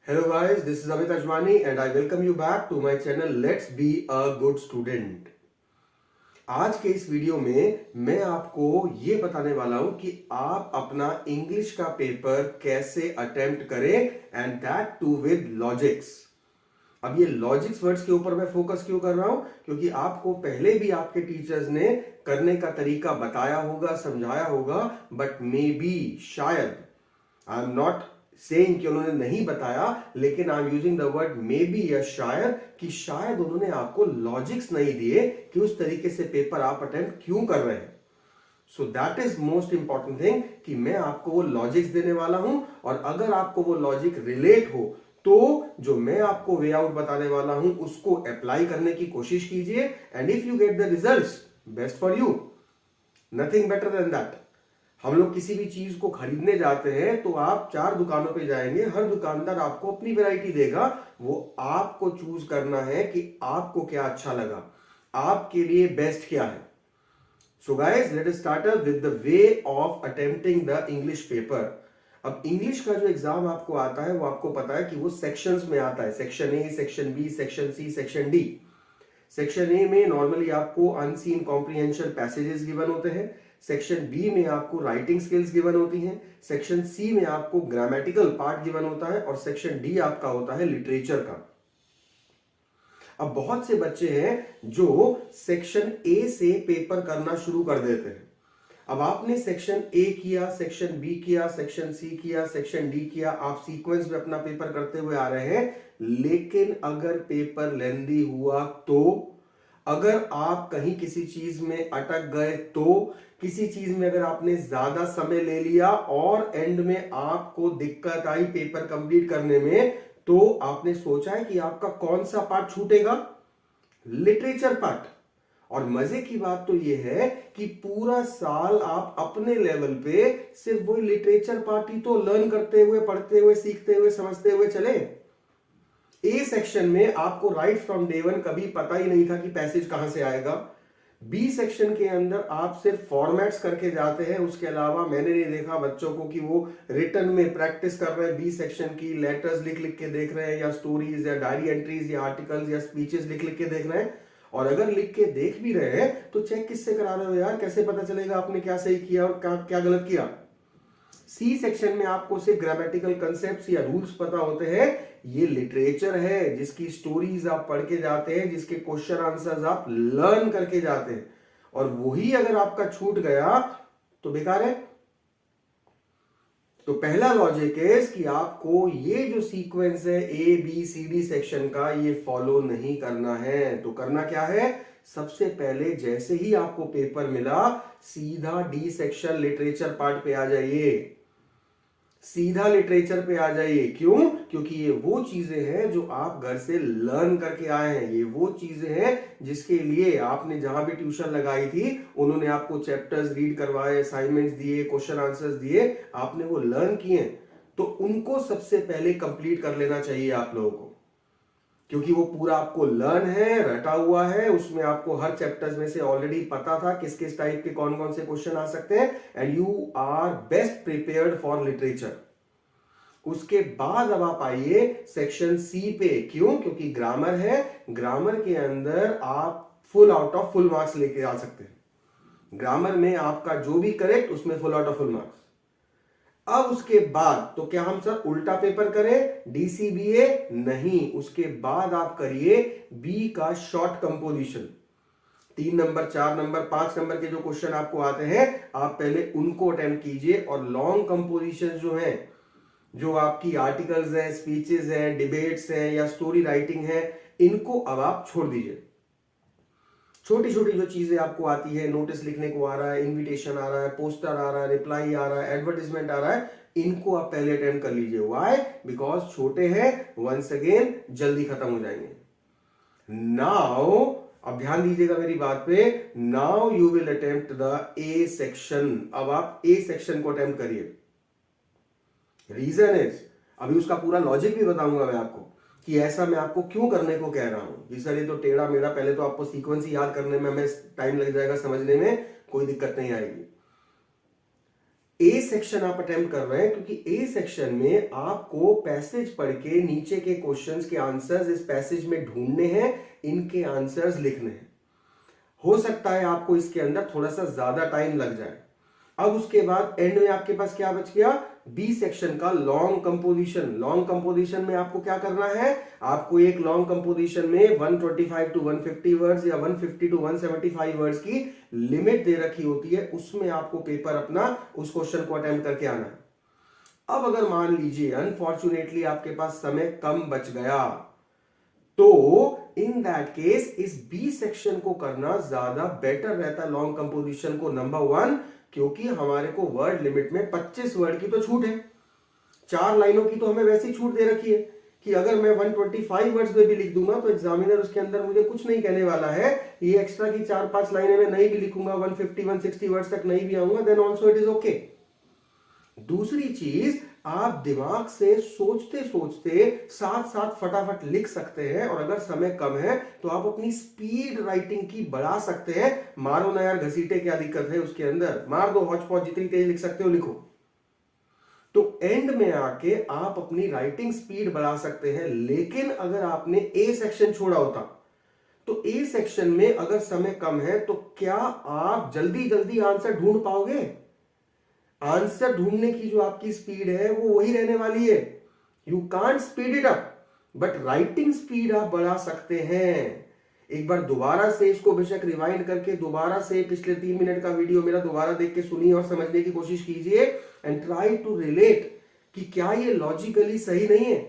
Hello guys, this is Amit Ajmani and I welcome you back to my channel Let's Be a Good Student। आज के इस video में मैं आपको ये बताने वाला हूं कि आप अपना इंग्लिश का पेपर कैसे अटेम्प्ट करें and that to with logics. अब ये लॉजिक्स वर्ड्स के ऊपर मैं फोकस क्यों कर रहा हूं? क्योंकि आपको पहले भी आपके टीचर्स ने करने का तरीका बताया होगा, समझाया होगा, बट मे बी शायद आई एम नॉट सेइंग कि उन्होंने नहीं बताया, लेकिन I am using the word may be या शायद, कि शायद उन्होंने आपको लॉजिक्स नहीं दिए कि उस तरीके से पेपर आप अटेम्प्ट क्यों कर रहे हैं। So that is most important thing कि मैं आपको वो लॉजिक्स देने वाला हूं, और अगर आपको वो लॉजिक रिलेट हो तो जो मैं आपको वे आउट बताने वाला हूं उसको अप्लाई करने की कोशिश कीजिए, and if you get the results, best for you, nothing better than that. हम लोग किसी भी चीज को खरीदने जाते हैं तो आप 4 दुकानों पे जाएंगे, हर दुकानदार आपको अपनी वैरायटी देगा, वो आपको चूज करना है कि आपको क्या अच्छा लगा, आपके लिए बेस्ट क्या है। So guys, let us start with the way of attempting the English paper. अब इंग्लिश का जो एग्जाम आपको आता है वो आपको पता है कि वो सेक्शंस में आता है, section A, section B, section C, section D. Section A में नॉर्मली आपको अनसीन कॉम्प्रिहेंशन पैसेजेस गिवन होते हैं, सेक्शन बी में आपको राइटिंग स्किल्स गिवन होती हैं, सेक्शन सी में आपको ग्रामेटिकल पार्ट गिवन होता है, और सेक्शन डी आपका होता है लिटरेचर का। अब बहुत से बच्चे हैं जो सेक्शन ए से पेपर करना शुरू कर देते हैं। अब आपने सेक्शन ए किया, सेक्शन बी किया, सेक्शन सी किया, सेक्शन डी किया, आप सीक्वेंस में अपना पेपर करते हुए आ रहे हैं, लेकिन अगर पेपर लेंदी हुआ तो, अगर आप कहीं किसी चीज में अटक गए तो, किसी चीज में अगर आपने ज्यादा समय ले लिया और एंड में आपको दिक्कत आई पेपर कंप्लीट करने में, तो आपने सोचा है कि आपका कौन सा पार्ट छूटेगा? Literature part. और मजे की बात तो यह है कि पूरा साल आप अपने लेवल पे सिर्फ वही लिटरेचर पार्ट ही तो लर्न करते हुए, पढ़ते हुए, सीखते हुए, समझते हुए चले। ए सेक्शन में आपको राइट फ्रॉम डे वन कभी पता ही नहीं था कि पैसेज कहां से आएगा। बी सेक्शन के अंदर आप सिर्फ फॉर्मेट्स करके जाते हैं, उसके अलावा मैंने नहीं देखा बच्चों को कि वो रिटर्न में प्रैक्टिस कर रहे हैं, बी सेक्शन की लेटर्स लिख लिख के देख रहे हैं, या स्टोरीज या डायरी एंट्रीज या आर्टिकल्स या स्पीचेस लिख लिख के देख रहे हैं। और अगर लिख के देख भी रहे हैं तो चेक किससे करा रहे हो यार? कैसे पता चलेगा आपने क्या सही किया और क्या गलत किया? सी सेक्शन में आपको सिर्फ ग्रामेटिकल कंसेप्ट्स या रूल्स पता होते हैं। ये लिटरेचर है जिसकी स्टोरीज आप पढ़ के जाते हैं, जिसके क्वेश्चन आंसर्स आप लर्न करके जाते हैं, और वही अगर आपका छूट गया तो बेकार है। तो पहला लॉजिक है कि आपको ये जो सीक्वेंस है A B C D section का, ये फॉलो नहीं करना है। तो करना क्या है? सबसे पहले जैसे ही आपको पेपर मिला, सीधा डी सेक्शन लिटरेचर पार्ट पे आ जाइए, सीधा लिटरेचर पे आ जाइए। क्यों? क्योंकि ये वो चीजें हैं जो आप घर से लर्न करके आए हैं, ये वो चीजें हैं जिसके लिए आपने जहां भी ट्यूशन लगाई थी उन्होंने आपको चैप्टर्स रीड करवाए, असाइनमेंट्स दिए, क्वेश्चन आंसर्स दिए, आपने वो लर्न किए, तो उनको सबसे पहले कंप्लीट कर लेना चाहिए आप लोगों को, क्योंकि वो पूरा आपको लर्न है, रटा हुआ है, उसमें आपको हर चैप्टर्स में से ऑलरेडी पता था किस किस टाइप के कौन कौन से क्वेश्चन आ सकते हैं, and you are best prepared for literature. उसके बाद अब आप आइए सेक्शन सी पे। क्यों? क्योंकि ग्रामर है, ग्रामर के अंदर आप full out of full marks लेके आ सकते हैं। ग्रामर में आपका जो भी करेक्ट उसमें full out of full marks. अब उसके बाद तो क्या हम सर उल्टा पेपर करें, डीसीबीए? नहीं, उसके बाद आप करिए बी का short composition. 3 number, 4 number, 5 number के जो क्वेश्चन आपको आते हैं, आप पहले उनको अटेम्प्ट कीजिए, और लॉन्ग कंपोजिशन जो है, जो आपकी आर्टिकल्स हैं, स्पीचेस हैं, डिबेट्स हैं या स्टोरी राइटिंग है, इनको अब आप छोड़ दीजिए। छोटी छोटी जो चीजें आपको आती है, नोटिस लिखने को आ रहा है, इनविटेशन आ रहा है, पोस्टर आ रहा है, रिप्लाई आ रहा है, एडवर्टाइजमेंट आ रहा है, इनको आप पहले अटेम्प्ट कर लीजिए। व्हाई? बिकॉज छोटे हैं, वंस अगेन जल्दी खत्म हो जाएंगे। नाउ अब ध्यान दीजिएगा मेरी बात पे, now you will attempt the A section. अब आप ए सेक्शन को अटेम्प्ट करिए। रीजन इज, अभी उसका पूरा लॉजिक भी बताऊंगा मैं आपको कि ऐसा मैं आपको क्यों करने को कह रहा हूं कि सर ये तो टेढ़ा मेढ़ा, पहले तो आपको सीक्वेंस ही याद करने में हमें टाइम लग जाएगा, समझने में कोई दिक्कत नहीं आएगी। ए सेक्शन आप अटेम्प्ट कर रहे हैं, क्योंकि ए सेक्शन में आपको पैसेज पढ़ के नीचे के क्वेश्चंस के आंसर्स इस पैसेज में ढूंढने हैं, इनके आंसर्स लिखने हैं। हो सकता है आपको इसके अंदर थोड़ा सा ज्यादा टाइम लग जाए। अब उसके बाद एंड में आपके पास क्या बच गया, बी सेक्शन का लॉन्ग कंपोजिशन। लॉन्ग कंपोजिशन में आपको क्या करना है, आपको एक लॉन्ग कंपोजिशन में 125 टू 150 वर्ड्स या 150 टू 175 वर्ड्स की लिमिट दे रखी होती है, उसमें आपको पेपर अपना उस क्वेश्चन को अटेम्प्ट करके आना है। अब अगर मान लीजिए अनफॉर्चुनेटली आपके पास समय कम बच गया, तो इन दैट केस इस बी सेक्शन को करना ज्यादा बेटर रहता है, लॉन्ग कंपोजिशन को। नंबर वन, क्योंकि हमारे को वर्ड लिमिट में 25 वर्ड की तो छूट है, 4 लाइनों की तो हमें वैसे ही छूट दे रखी है कि अगर मैं 125 वर्ड्स में भी लिख दूंगा तो एग्जामिनर उसके अंदर मुझे कुछ नहीं कहने वाला है। ये एक्स्ट्रा की 4-5 लाइनें मैं नहीं भी लिखूंगा, 150-160 वर्ड्स तक नहीं भी आऊंगा, then also it is okay. दूसरी चीज, आप दिमाग से सोचते सोचते साथ साथ फटाफट लिख सकते हैं, और अगर समय कम है तो आप अपनी स्पीड राइटिंग की बढ़ा सकते हैं। मारो ना यार घसीटे, क्या दिक्कत है उसके अंदर, मार दो हौच पौच, जितनी तेज लिख सकते हो लिखो। तो एंड में आके आप अपनी राइटिंग स्पीड बढ़ा सकते हैं। लेकिन अगर आपने ए सेक्शन छोड़ा होता, तो ए सेक्शन में अगर समय कम है तो क्या आप जल्दी जल्दी आंसर ढूंढ पाओगे? आंसर ढूंढने की जो आपकी स्पीड है वो वही रहने वाली है, you can't speed it up, but writing speed आप बढ़ा सकते हैं। एक बार दोबारा से इसको बेशक रिवाइंड करके दोबारा से पिछले 3 मिनट का वीडियो मेरा दोबारा देख के सुनिए और समझने की कोशिश कीजिए, एंड ट्राई टू रिलेट कि क्या ये लॉजिकली सही नहीं है।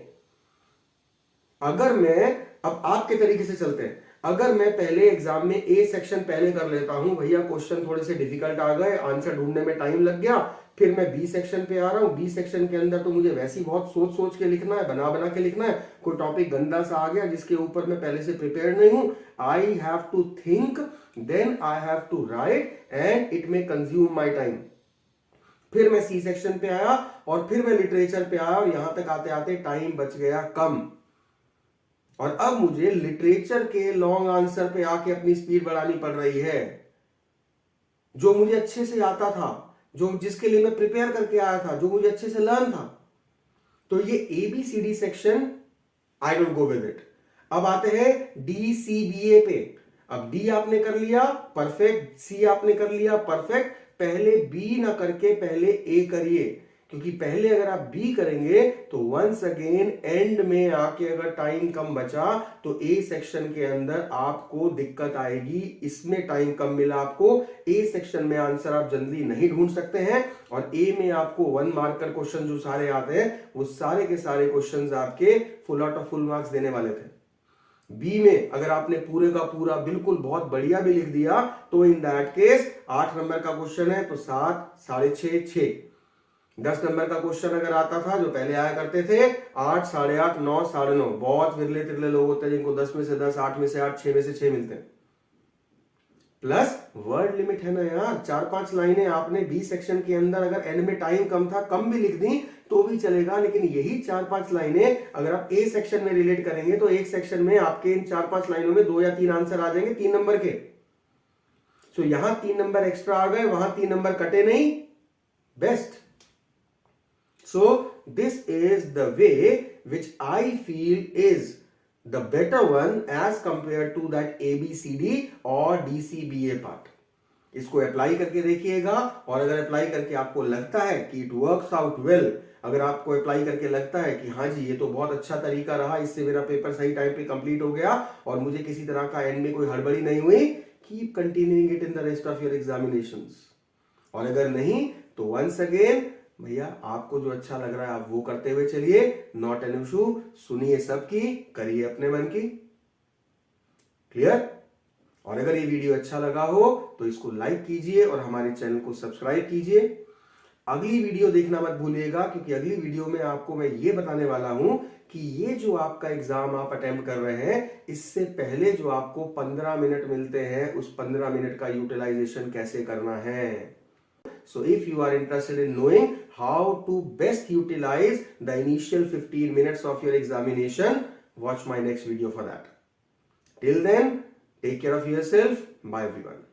अगर मैं, अब आपके तरीके से चलते हैं, अगर मैं पहले एग्जाम में ए सेक्शन पहले कर लेता हूं, भैया क्वेश्चन थोड़े से डिफिकल्ट आ गए, आंसर ढूंढने में टाइम लग गया, फिर मैं बी सेक्शन पे आ रहा हूं। बी सेक्शन के अंदर तो मुझे वैसे ही बहुत सोच सोच के लिखना है, बना बना के लिखना है। कोई टॉपिक गंदा सा आ गया जिसके ऊपर मैं पहले से प्रिपेयर नहीं हूं, I have to think, then I have to write, and it may consume my time. फिर मैं सी सेक्शन पे आया और फिर मैं लिटरेचर पे आया, और यहां तक आते आते टाइम बच गया कम, और अब मुझे लिटरेचर के लॉन्ग आंसर पे आके अपनी स्पीड बढ़ानी पड़ रही है, जो मुझे अच्छे से आता था, जो जिसके लिए मैं प्रिपेयर करके आया था, जो मुझे अच्छे से लर्न था। तो ये ABCD section I don't go with it. अब आते हैं DCBA पे। अब D आपने कर लिया परफेक्ट, C आपने कर लिया परफेक्ट, पहले B ना करके पहले A करिए, क्योंकि पहले अगर आप बी करेंगे तो वंस अगेन एंड में आके अगर टाइम कम बचा तो ए सेक्शन के अंदर आपको दिक्कत आएगी। इसमें टाइम कम मिला आपको, ए सेक्शन में आंसर आप जल्दी नहीं ढूंढ सकते हैं, और ए में आपको 1 मार्कर क्वेश्चन जो सारे आते हैं वो सारे के सारे क्वेश्चंस आपके full out of full marks देने वाले थे। बी में अगर आपने पूरे का पूरा बिल्कुल बहुत बढ़िया भी लिख दिया तो इन दैट केस 8 नंबर का क्वेश्चन है तो 7, 6.5, 6। 10 नंबर का क्वेश्चन अगर आता था जो पहले आया करते थे 8, 8.5, 9, 9.5, बहुत विरले तिरले लोग होते हैं जिनको 10 में से 10, 8 में से 8, 6 में से 6 मिलते हैं। प्लस वर्ड लिमिट है ना यार, 4-5 लाइनें आपने बी सेक्शन के अंदर अगर एंड में टाइम कम था कम भी लिख दी तो भी चलेगा, लेकिन यही 4-5 लाइनें अगर आप ए सेक्शन में रिलेट करेंगे तो एक सेक्शन में आपके इन 4-5 लाइनों में 2 या 3 आंसर आ जाएंगे 3 नंबर के। सो यहां 3 नंबर एक्स्ट्रा आ गए, वहां 3 नंबर कटे नहीं, best. So this is the way which I feel is the better one as compared to that ABCD और DCBA part. इसको अप्लाई करके देखिएगा, और अगर अप्लाई करके आपको लगता है कि इट वर्क्स आउट वेल, अगर आपको अप्लाई करके लगता है कि हाँ जी ये तो बहुत अच्छा तरीका रहा, इससे मेरा पेपर सही टाइम पे कंप्लीट हो गया और मुझे किसी तरह का एंड में कोई हड़बड़ी नहीं हुई, keep continuing it in the rest of your examinations. और अगर नहीं तो वंस अगेन भैया आपको जो अच्छा लग रहा है आप वो करते हुए चलिए, नॉट एन इशू, सुनिए सबकी, करिए अपने मन की। क्लियर? और अगर ये वीडियो अच्छा लगा हो तो इसको लाइक कीजिए और हमारे चैनल को सब्सक्राइब कीजिए। अगली वीडियो देखना मत भूलिएगा, क्योंकि अगली वीडियो में आपको मैं ये बताने वाला हूं कि ये जो आपका एग्जाम आप अटेम्प्ट कर रहे हैं इससे पहले जो आपको 15 मिनट मिलते हैं उस 15 मिनट का यूटिलाइजेशन कैसे करना है। So if you are interested in knowing how to best utilize the initial 15 minutes of your examination, watch my next video for that. Till then, take care of yourself. Bye everyone.